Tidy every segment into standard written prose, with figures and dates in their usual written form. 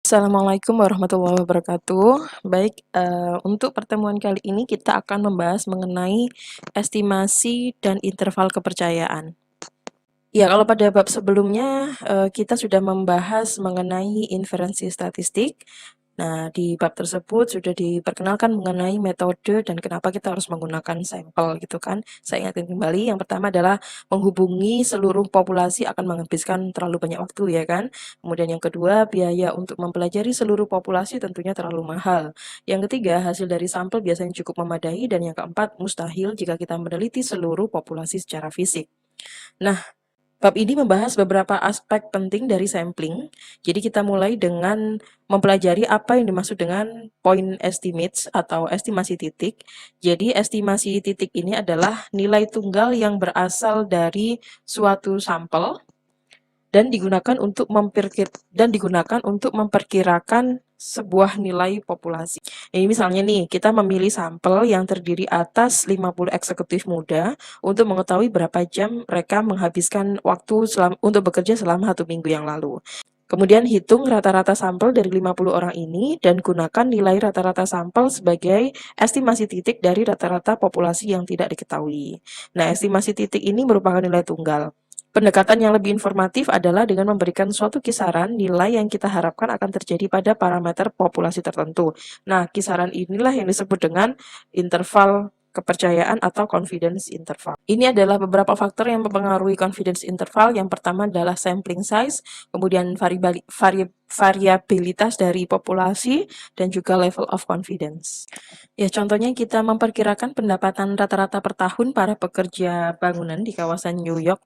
Assalamualaikum warahmatullahi wabarakatuh. Baik, untuk pertemuan kali ini kita akan membahas mengenai estimasi dan interval kepercayaan. Ya, kalau pada bab sebelumnya, kita sudah membahas mengenai inferensi statistik. Nah, di bab tersebut sudah diperkenalkan mengenai metode dan kenapa kita harus menggunakan sampel gitu kan. Saya ingatkan kembali, yang pertama adalah menghubungi seluruh populasi akan menghabiskan terlalu banyak waktu ya kan. Kemudian yang kedua, biaya untuk mempelajari seluruh populasi tentunya terlalu mahal. Yang ketiga, hasil dari sampel biasanya cukup memadai. Dan yang keempat, mustahil jika kita meneliti seluruh populasi secara fisik. Nah, bab ini membahas beberapa aspek penting dari sampling. Jadi kita mulai dengan mempelajari apa yang dimaksud dengan point estimates atau estimasi titik. Jadi estimasi titik ini adalah nilai tunggal yang berasal dari suatu sampel dan digunakan untuk memperkirakan sebuah nilai populasi. Ini misalnya nih, kita memilih sampel yang terdiri atas 50 eksekutif muda untuk mengetahui berapa jam mereka menghabiskan waktu untuk bekerja selama 1 minggu yang lalu. Kemudian hitung rata-rata sampel dari 50 orang ini dan gunakan nilai rata-rata sampel sebagai estimasi titik dari rata-rata populasi yang tidak diketahui. Nah, estimasi titik ini merupakan nilai tunggal. Pendekatan yang lebih informatif adalah dengan memberikan suatu kisaran nilai yang kita harapkan akan terjadi pada parameter populasi tertentu. Nah, kisaran inilah yang disebut dengan interval kepercayaan atau confidence interval. Ini adalah beberapa faktor yang mempengaruhi confidence interval. Yang pertama adalah sampling size, kemudian variabilitas dari populasi, dan juga level of confidence. Ya, contohnya kita memperkirakan pendapatan rata-rata per tahun para pekerja bangunan di kawasan New York,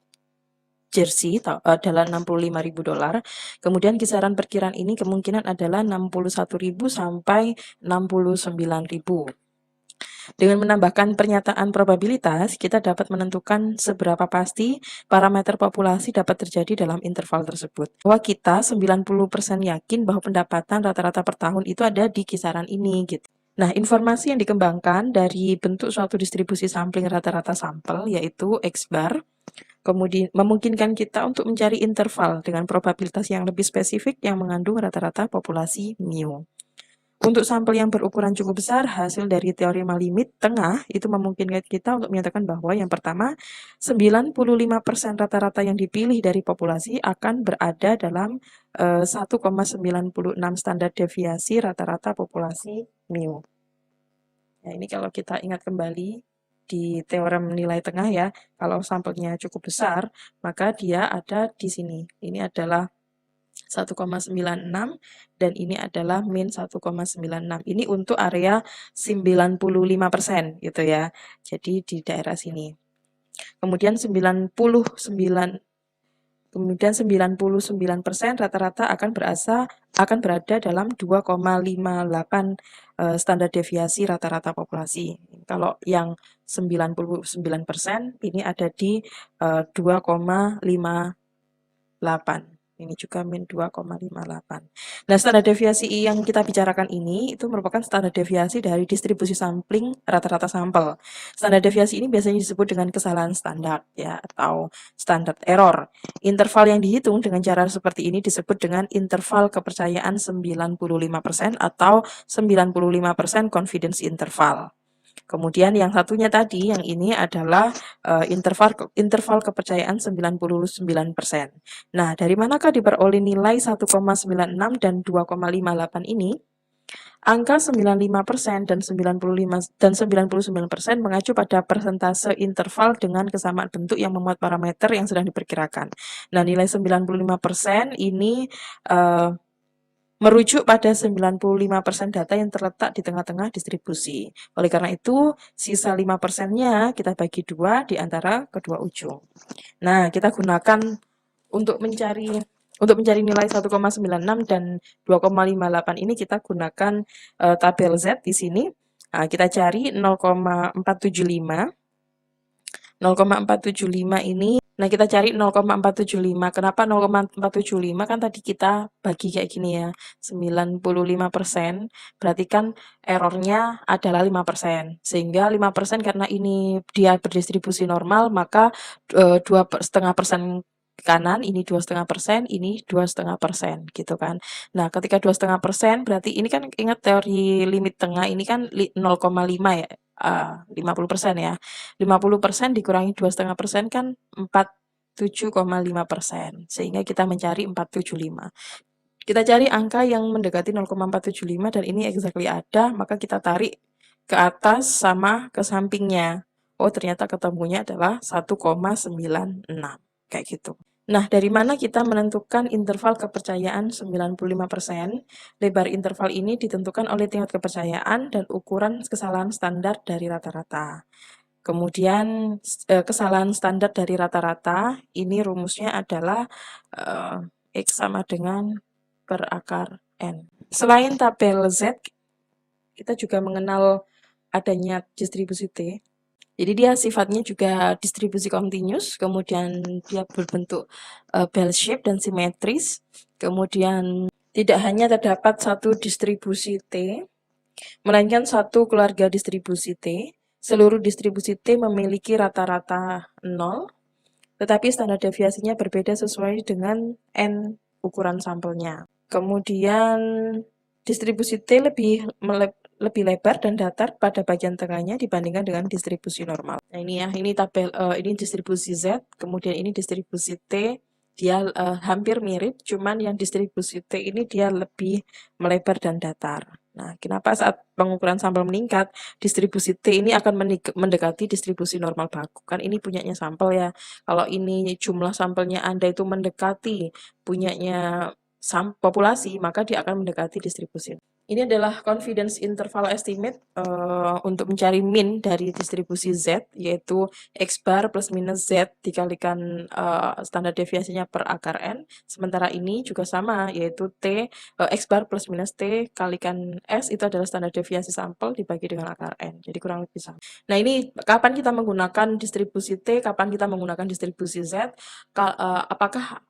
Jersey adalah $65.000. Kemudian kisaran perkiraan ini kemungkinan adalah 61.000 sampai 69.000. Dengan menambahkan pernyataan probabilitas, kita dapat menentukan seberapa pasti parameter populasi dapat terjadi dalam interval tersebut. Bahwa kita 90% yakin bahwa pendapatan rata-rata per tahun itu ada di kisaran ini gitu. Nah, informasi yang dikembangkan dari bentuk suatu distribusi sampling rata-rata sampel yaitu X bar kemudian memungkinkan kita untuk mencari interval dengan probabilitas yang lebih spesifik yang mengandung rata-rata populasi mu. Untuk sampel yang berukuran cukup besar, hasil dari teorema limit tengah itu memungkinkan kita untuk menyatakan bahwa yang pertama, 95% rata-rata yang dipilih dari populasi akan berada dalam 1,96 standar deviasi rata-rata populasi mu. Nah, ini kalau kita ingat kembali di teorem nilai tengah ya, kalau sampelnya cukup besar, maka dia ada di sini. Ini adalah 1,96 dan ini adalah min 1,96. Ini untuk area 95% gitu ya. Jadi di daerah sini. Kemudian 99% rata-rata akan berada dalam 2,58 standar deviasi rata-rata populasi. Kalau yang 99% ini ada di 2,58. Ini juga min 2,58. Nah, standar deviasi yang kita bicarakan ini itu merupakan standar deviasi dari distribusi sampling rata-rata sampel. Standar deviasi ini biasanya disebut dengan kesalahan standar ya atau standard error. Interval yang dihitung dengan cara seperti ini disebut dengan interval kepercayaan 95% atau 95% confidence interval. Kemudian yang satunya tadi, yang ini adalah interval kepercayaan 99%. Nah, dari manakah diperoleh nilai 1,96 dan 2,58 ini? Angka 95% dan 99% mengacu pada persentase interval dengan kesamaan bentuk yang memuat parameter yang sedang diperkirakan. Nah, nilai 95% ini merujuk pada 95% data yang terletak di tengah-tengah distribusi. Oleh karena itu, sisa 5%-nya kita bagi 2 di antara kedua ujung. Nah, kita gunakan untuk mencari nilai 1,96 dan 2,58 ini kita gunakan tabel Z di sini. Nah, kita cari 0,475. 0,475 ini, nah kita cari 0,475. Kenapa 0,475? Kan tadi kita bagi kayak gini ya, 95%, berarti kan errornya adalah 5%. Sehingga 5% karena ini dia berdistribusi normal, maka 2,5% kanan, ini 2,5%, ini 2,5% gitu kan. Nah, ketika 2,5% berarti ini kan ingat teori limit tengah ini kan 0,5 ya, 50% ya. 50% dikurangi 2,5% kan 47,5%. Sehingga kita mencari 475. Kita cari angka yang mendekati 0,475 dan ini exactly ada, maka kita tarik ke atas sama ke sampingnya. Oh, ternyata ketemunya adalah 1,96. Kayak gitu. Nah, dari mana kita menentukan interval kepercayaan 95%? Lebar interval ini ditentukan oleh tingkat kepercayaan dan ukuran kesalahan standar dari rata-rata. Kemudian kesalahan standar dari rata-rata, ini rumusnya adalah X sama dengan per akar N. Selain tabel Z, kita juga mengenal adanya distribusi T. Jadi dia sifatnya juga distribusi continuous, kemudian dia berbentuk bell shape dan simetris. Kemudian tidak hanya terdapat satu distribusi T, melainkan satu keluarga distribusi T. Seluruh distribusi T memiliki rata-rata 0, tetapi standar deviasinya berbeda sesuai dengan N ukuran sampelnya. Kemudian distribusi T lebih lebar dan datar pada bagian tengahnya dibandingkan dengan distribusi normal. Nah ini ya, ini tabel ini distribusi Z, kemudian ini distribusi T, dia hampir mirip, cuman yang distribusi T ini dia lebih melebar dan datar. Nah, kenapa saat pengukuran sampel meningkat, distribusi T ini akan mendekati distribusi normal baku? Kan ini punyanya sampel ya. Kalau ini jumlah sampelnya Anda itu mendekati punyanya populasi, maka dia akan mendekati distribusi. Ini adalah confidence interval estimate untuk mencari mean dari distribusi Z, yaitu X bar plus minus Z dikalikan standar deviasinya per akar N. Sementara ini juga sama, yaitu T, X bar plus minus T kalikan S itu adalah standar deviasi sampel dibagi dengan akar N. Jadi kurang lebih sama. Nah ini kapan kita menggunakan distribusi T, kapan kita menggunakan distribusi Z, apakah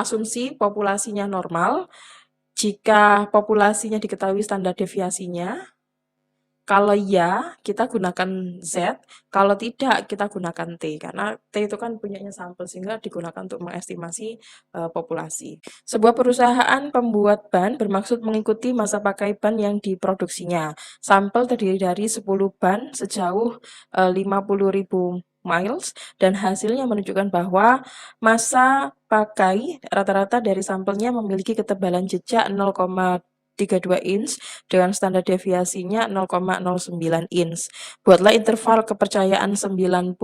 asumsi populasinya normal? Jika populasinya diketahui standar deviasinya, kalau ya, kita gunakan Z, kalau tidak, kita gunakan T, karena T itu kan punyanya sampel, sehingga digunakan untuk mengestimasi populasi. Sebuah perusahaan pembuat ban bermaksud mengikuti masa pakai ban yang diproduksinya. Sampel terdiri dari 10 ban sejauh 50.000 miles, dan hasilnya menunjukkan bahwa masa pakai rata-rata dari sampelnya memiliki ketebalan jejak 0,32 inch dengan standar deviasinya 0,09 inch. Buatlah interval kepercayaan 95%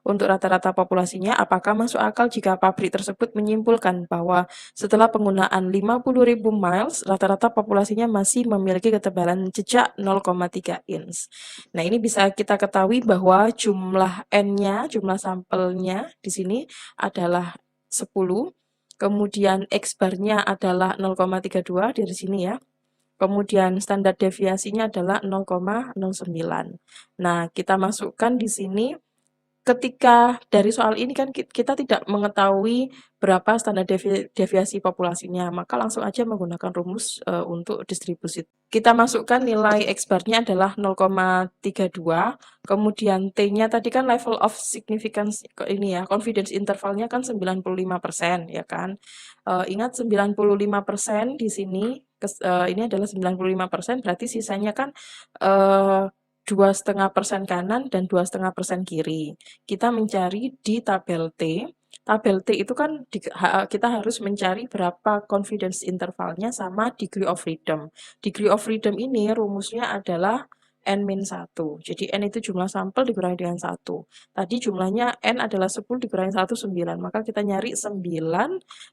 untuk rata-rata populasinya. Apakah masuk akal jika pabrik tersebut menyimpulkan bahwa setelah penggunaan 50.000 miles, rata-rata populasinya masih memiliki ketebalan jejak 0,3 inch. Nah, ini bisa kita ketahui bahwa jumlah N-nya, jumlah sampelnya di sini adalah 10, kemudian X bar-nya adalah 0,32 dari sini ya. Kemudian standar deviasinya adalah 0,09. Nah, kita masukkan di sini. Ketika dari soal ini kan kita tidak mengetahui berapa standar deviasi populasinya, maka langsung aja menggunakan rumus untuk distribusi. Kita masukkan nilai X bar-nya adalah 0,32, kemudian T-nya tadi kan level of significance ini ya, confidence intervalnya kan 95% ya kan. Ingat 95% di sini ini adalah 95%, berarti sisanya kan 2,5% kanan dan 2,5% kiri. Kita mencari di tabel T. Tabel T itu kan kita harus mencari berapa confidence intervalnya sama degree of freedom. Degree of freedom ini rumusnya adalah N-1. Jadi N itu jumlah sampel dikurangi dengan 1. Tadi jumlahnya N adalah 10 dikurangi 1, 9. Maka kita nyari 9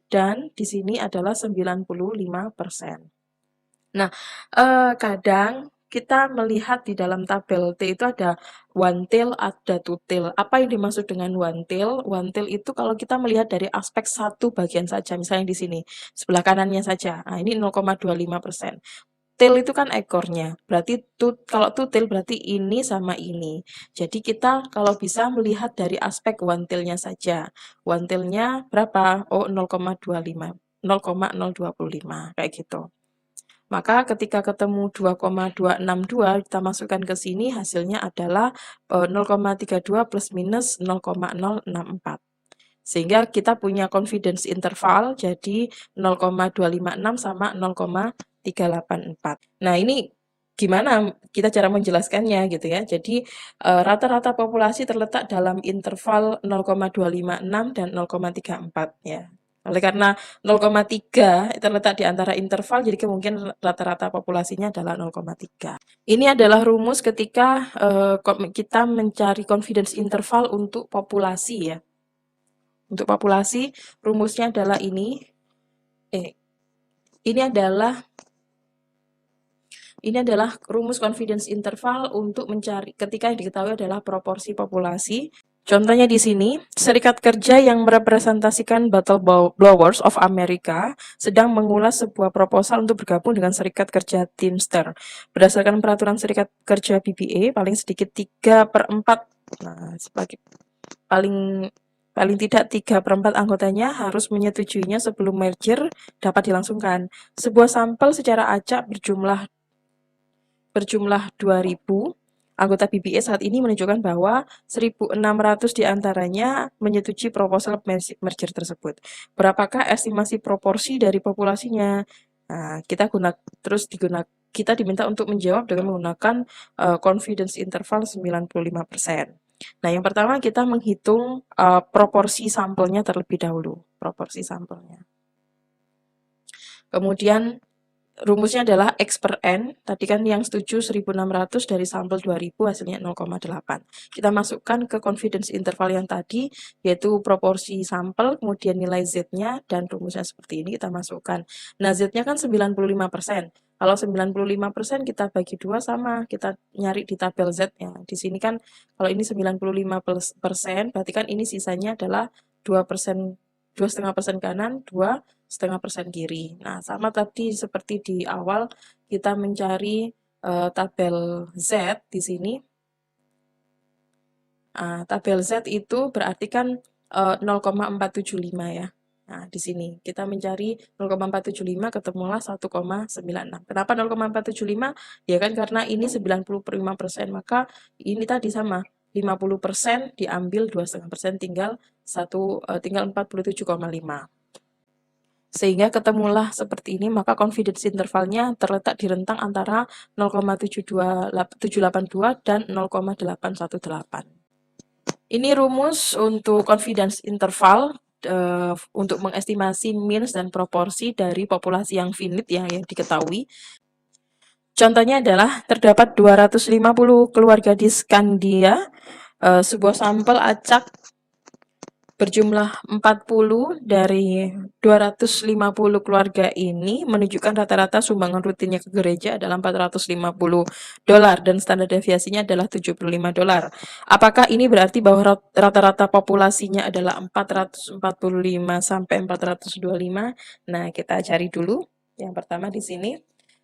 dan di sini adalah 95%. Nah, kadang kita melihat di dalam tabel T itu ada one tail, ada two tail. Apa yang dimaksud dengan one tail? One tail itu kalau kita melihat dari aspek satu bagian saja, misalnya di sini, sebelah kanannya saja. Nah, ini 0,25%. Tail itu kan ekornya, berarti kalau two tail berarti ini sama ini. Jadi kita kalau bisa melihat dari aspek one tail-nya saja. One tail-nya berapa? Oh, 0,25, 0,025, kayak gitu. Maka ketika ketemu 2,262 kita masukkan ke sini hasilnya adalah 0,32 plus minus 0,064. Sehingga kita punya confidence interval jadi 0,256 sama 0,384. Nah, ini gimana kita cara menjelaskannya gitu ya. Jadi rata-rata populasi terletak dalam interval 0,256 dan 0,34 ya. Oleh karena 0,3 terletak di antara interval, jadi kemungkinan rata-rata populasinya adalah 0,3. Ini adalah rumus ketika kita mencari confidence interval untuk populasi ya. Untuk populasi, rumusnya adalah ini. Ini adalah rumus confidence interval untuk mencari ketika yang diketahui adalah proporsi populasi. Contohnya di sini, serikat kerja yang merepresentasikan Battle Blowers of America sedang mengulas sebuah proposal untuk bergabung dengan serikat kerja Teamster. Berdasarkan peraturan serikat kerja BBA, paling sedikit 3/4, nah sebagai paling tidak 3/4 anggotanya harus menyetujuinya sebelum merger dapat dilangsungkan. Sebuah sampel secara acak berjumlah 2.000 anggota BBA saat ini menunjukkan bahwa 1.600 diantaranya menyetujui proposal merger tersebut. Berapakah estimasi proporsi dari populasinya? Nah, kita diminta untuk menjawab dengan menggunakan confidence interval 95%. Nah, yang pertama kita menghitung proporsi sampelnya terlebih dahulu, proporsi sampelnya. Kemudian rumusnya adalah X per N, tadi kan yang setuju 1.600 dari sampel 2.000 hasilnya 0,8. Kita masukkan ke confidence interval yang tadi, yaitu proporsi sampel, kemudian nilai Z-nya, dan rumusnya seperti ini kita masukkan. Nah, Z-nya kan 95%. Kalau 95% kita bagi 2 sama, kita nyari di tabel Z-nya. Di sini kan kalau ini 95%, berarti kan ini sisanya adalah 2%, 2,5% kanan, 2,5% kiri. Nah, sama tadi seperti di awal kita mencari tabel Z di sini. Tabel Z itu berarti kan 0,475 ya. Nah, di sini kita mencari 0,475 ketemulah 1,96. Kenapa 0,475? Ya kan karena ini 95%, maka ini tadi sama 50% diambil 2,5%, tinggal 47,5. Sehingga ketemulah seperti ini, maka confidence intervalnya terletak di rentang antara 0,782 dan 0,818. Ini rumus untuk confidence interval untuk mengestimasi means dan proporsi dari populasi yang finite yang diketahui. Contohnya adalah terdapat 250 keluarga di Skandia, sebuah sampel acak berjumlah 40 dari 250 keluarga ini menunjukkan rata-rata sumbangan rutinnya ke gereja adalah $450 dan standar deviasinya adalah $75. Apakah ini berarti bahwa rata-rata populasinya adalah 445 sampai 425? Nah, kita cari dulu. Yang pertama di sini.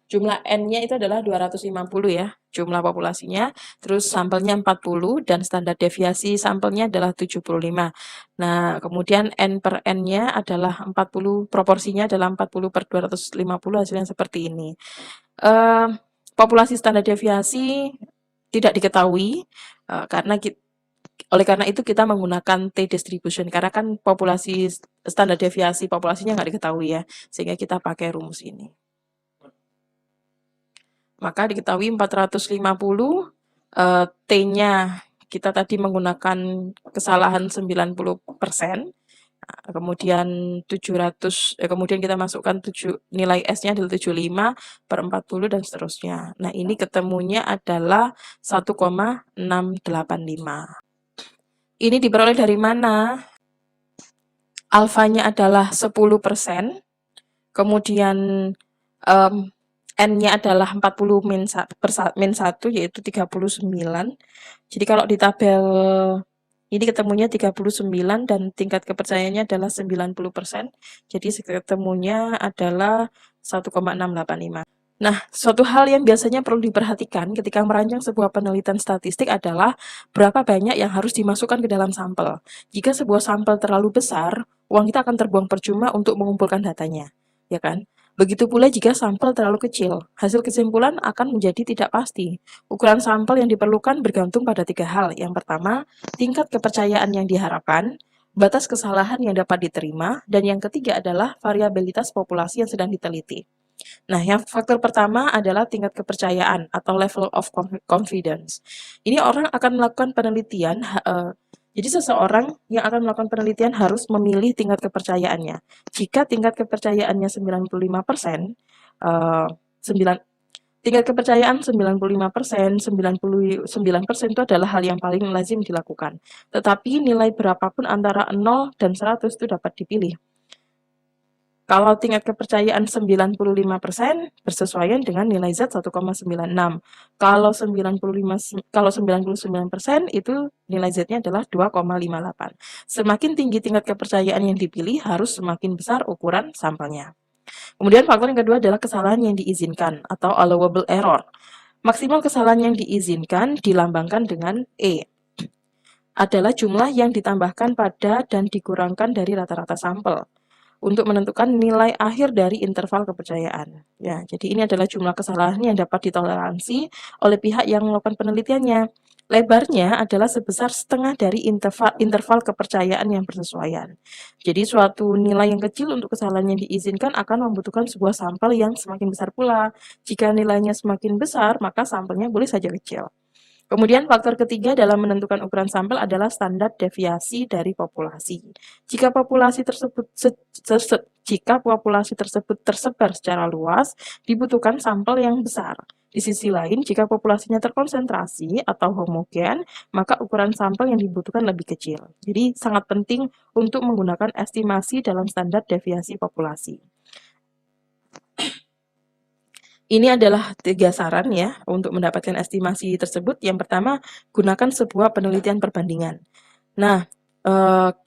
Jumlah N-nya itu adalah 250 ya, jumlah populasinya, terus sampelnya 40 dan standar deviasi sampelnya adalah 75. Nah, kemudian N per N-nya adalah 40, proporsinya adalah 40/250, hasilnya seperti ini. Populasi standar deviasi tidak diketahui, oleh karena itu kita menggunakan T-distribution, karena kan populasi standar deviasi populasinya nggak diketahui ya, sehingga kita pakai rumus ini. Maka diketahui 450, T-nya kita tadi menggunakan kesalahan 90%, kemudian 700, kemudian kita masukkan nilai S-nya adalah 75/40 dan seterusnya. Nah, ini ketemunya adalah 1,685. Ini diperoleh dari mana? Alfanya adalah 10%, kemudian N-nya adalah 40 min 1 yaitu 39. Jadi kalau di tabel ini ketemunya 39 dan tingkat kepercayaannya adalah 90%. Jadi ketemunya adalah 1,685. Nah, suatu hal yang biasanya perlu diperhatikan ketika merancang sebuah penelitian statistik adalah berapa banyak yang harus dimasukkan ke dalam sampel. Jika sebuah sampel terlalu besar, uang kita akan terbuang percuma untuk mengumpulkan datanya, ya kan? Begitu pula jika sampel terlalu kecil, hasil kesimpulan akan menjadi tidak pasti. Ukuran sampel yang diperlukan bergantung pada 3 hal. Yang pertama, tingkat kepercayaan yang diharapkan. batas kesalahan yang dapat diterima, dan yang ketiga adalah variabilitas populasi yang sedang diteliti. Nah, yang faktor pertama adalah tingkat kepercayaan atau level of confidence. Ini orang akan melakukan penelitian, jadi seseorang yang akan melakukan penelitian harus memilih tingkat kepercayaannya. Jika tingkat kepercayaannya 95%, eh, 9 tingkat kepercayaan 95%, 99% itu adalah hal yang paling lazim dilakukan. Tetapi nilai berapapun antara 0 dan 100 itu dapat dipilih. Kalau tingkat kepercayaan 95% bersesuaian dengan nilai Z 1,96. Kalau 99% itu nilai Z-nya adalah 2,58. Semakin tinggi tingkat kepercayaan yang dipilih, harus semakin besar ukuran sampelnya. Kemudian faktor yang kedua adalah kesalahan yang diizinkan atau allowable error. Maksimal kesalahan yang diizinkan dilambangkan dengan E. Adalah jumlah yang ditambahkan pada dan dikurangkan dari rata-rata sampel untuk menentukan nilai akhir dari interval kepercayaan. Ya, jadi ini adalah jumlah kesalahan yang dapat ditoleransi oleh pihak yang melakukan penelitiannya. Lebarnya adalah sebesar setengah dari interval kepercayaan yang bersesuaian. Jadi suatu nilai yang kecil untuk kesalahan yang diizinkan akan membutuhkan sebuah sampel yang semakin besar pula. Jika nilainya semakin besar, maka sampelnya boleh saja kecil. Kemudian faktor ketiga dalam menentukan ukuran sampel adalah standar deviasi dari populasi. Jika populasi tersebut tersebar secara luas, dibutuhkan sampel yang besar. Di sisi lain, jika populasinya terkonsentrasi atau homogen, maka ukuran sampel yang dibutuhkan lebih kecil. Jadi sangat penting untuk menggunakan estimasi dalam standar deviasi populasi. Ini adalah 3 saran ya untuk mendapatkan estimasi tersebut. Yang pertama, gunakan sebuah penelitian perbandingan. Nah,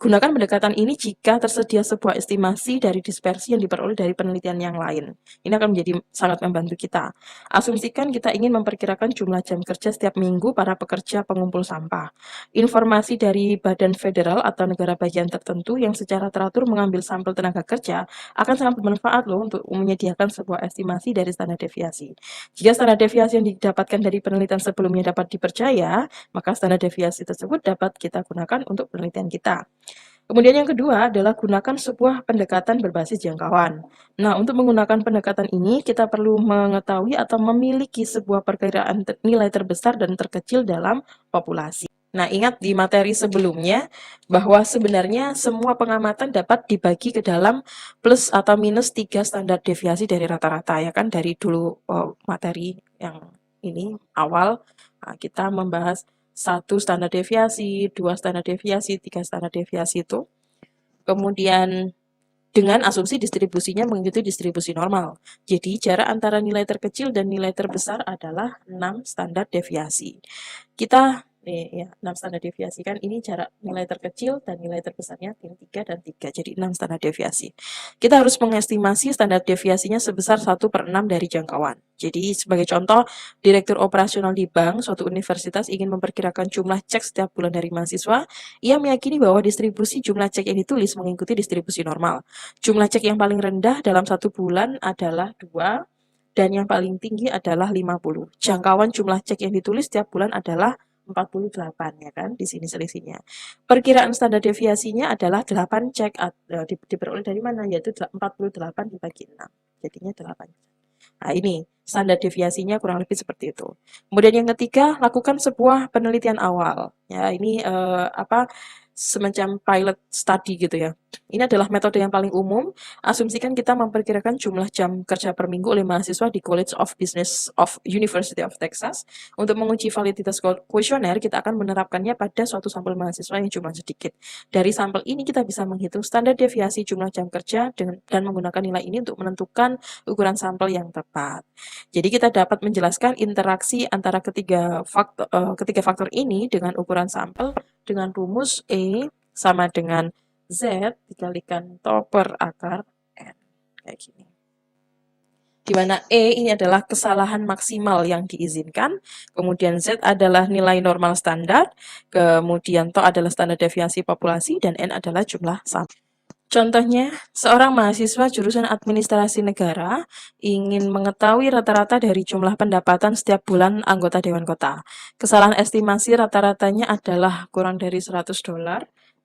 gunakan pendekatan ini jika tersedia sebuah estimasi dari dispersi yang diperoleh dari penelitian yang lain. Ini akan menjadi sangat membantu kita. Asumsikan kita ingin memperkirakan jumlah jam kerja setiap minggu para pekerja pengumpul sampah. Informasi dari badan federal atau negara bagian tertentu yang secara teratur mengambil sampel tenaga kerja akan sangat bermanfaat loh untuk menyediakan sebuah estimasi dari standar deviasi. Jika standar deviasi yang didapatkan dari penelitian sebelumnya dapat dipercaya, maka standar deviasi tersebut dapat kita gunakan untuk penelitian kita. Kemudian yang kedua adalah gunakan sebuah pendekatan berbasis jangkauan. Nah, untuk menggunakan pendekatan ini, kita perlu mengetahui atau memiliki sebuah perkiraan nilai terbesar dan terkecil dalam populasi. Nah, ingat di materi sebelumnya bahwa sebenarnya semua pengamatan dapat dibagi ke dalam plus atau minus 3 standar deviasi dari rata-rata, ya kan? Dari dulu materi yang ini awal, kita membahas 1 standar deviasi, 2 standar deviasi, 3 standar deviasi itu. Kemudian dengan asumsi distribusinya mengikuti distribusi normal. Jadi jarak antara nilai terkecil dan nilai terbesar adalah 6 standar deviasi. Kita nih ya, 6 standar deviasi kan ini jarak nilai terkecil dan nilai terbesarnya 3 dan 3, jadi 6 standar deviasi. Kita harus mengestimasi standar deviasinya sebesar 1/6 dari jangkauan. Jadi sebagai contoh, direktur operasional di bank suatu universitas ingin memperkirakan jumlah cek setiap bulan dari mahasiswa. Ia meyakini bahwa distribusi jumlah cek yang ditulis mengikuti distribusi normal. Jumlah cek yang paling rendah dalam 1 bulan adalah 2 dan yang paling tinggi adalah 50. Jangkauan jumlah cek yang ditulis setiap bulan adalah 48, ya kan? Di sini selisihnya. Perkiraan standar deviasinya adalah 8 cek, diperoleh dari mana? Yaitu 48 dibagi 6. Jadinya 8. Nah, ini standar deviasinya kurang lebih seperti itu. Kemudian yang ketiga, lakukan sebuah penelitian awal. Ya, ini semacam pilot study gitu ya. Ini adalah metode yang paling umum. Asumsikan kita memperkirakan jumlah jam kerja per minggu oleh mahasiswa di College of Business of University of Texas. Untuk menguji validitas kuesioner, kita akan menerapkannya pada suatu sampel mahasiswa yang jumlah sedikit. Dari sampel ini kita bisa menghitung standar deviasi jumlah jam kerja dan menggunakan nilai ini untuk menentukan ukuran sampel yang tepat. Jadi kita dapat menjelaskan interaksi antara ketiga faktor ini dengan ukuran sampel dengan rumus E sama dengan Z dikalikan to per akar N. Kayak gini. Di mana E ini adalah kesalahan maksimal yang diizinkan, kemudian Z adalah nilai normal standar, kemudian to adalah standar deviasi populasi, dan N adalah jumlah sampel. Contohnya, seorang mahasiswa jurusan administrasi negara ingin mengetahui rata-rata dari jumlah pendapatan setiap bulan anggota Dewan Kota. Kesalahan estimasi rata-ratanya adalah kurang dari $100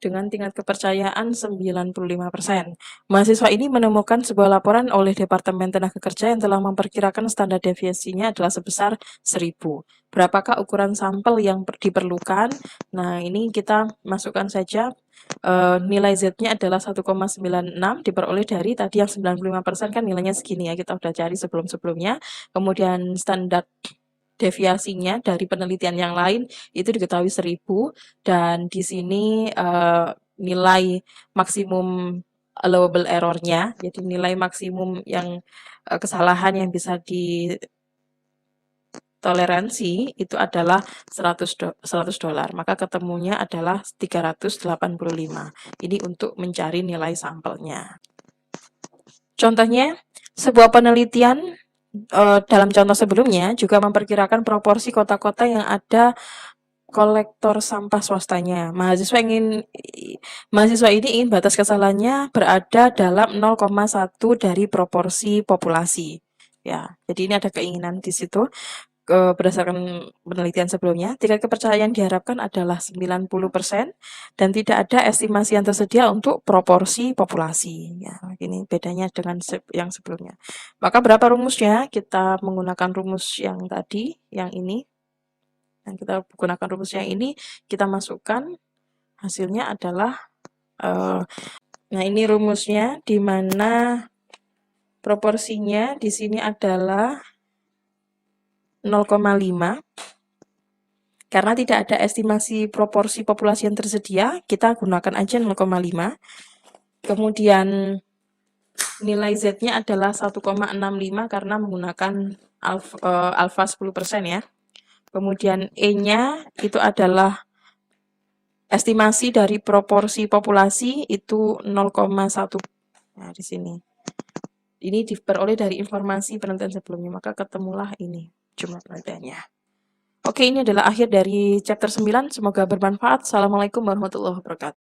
dengan tingkat kepercayaan 95%. Mahasiswa ini menemukan sebuah laporan oleh Departemen Tenaga Kerja yang telah memperkirakan standar deviasinya adalah sebesar 1000. Berapakah ukuran sampel yang diperlukan? Nah, ini kita masukkan saja nilai Z-nya adalah 1,96 diperoleh dari tadi yang 95% kan nilainya segini ya, kita udah cari sebelum-sebelumnya. Kemudian standar deviasinya dari penelitian yang lain itu diketahui 1000 dan di sini nilai maksimum allowable error-nya, jadi nilai maksimum yang kesalahan yang bisa ditoleransi itu adalah $100. Maka ketemunya adalah 385. Ini untuk mencari nilai sampelnya. Contohnya, sebuah penelitian dalam contoh sebelumnya juga memperkirakan proporsi kota-kota yang ada kolektor sampah swastanya. Mahasiswa ini ingin batas kesalahannya berada dalam 0,1 dari proporsi populasi. Ya, jadi ini ada keinginan di situ. Berdasarkan penelitian sebelumnya, tingkat kepercayaan diharapkan adalah 90% dan tidak ada estimasi yang tersedia untuk proporsi populasi. Ya, ini bedanya dengan yang sebelumnya. Maka berapa rumusnya? Kita menggunakan rumus yang tadi, yang ini. Dan kita gunakan rumus yang ini, kita masukkan, hasilnya adalah, nah ini rumusnya, di mana proporsinya di sini adalah 0,5. Karena tidak ada estimasi proporsi populasi yang tersedia, kita gunakan aja 0,5. Kemudian nilai Z-nya adalah 1,65 karena menggunakan alfa 10% ya. Kemudian E-nya itu adalah estimasi dari proporsi populasi itu 0,1. Nah, di sini. Ini diperoleh dari informasi penelitian sebelumnya, maka ketemulah ini jumlah penelitiannya. Oke, ini adalah akhir dari chapter 9. Semoga bermanfaat. Assalamualaikum warahmatullahi wabarakatuh.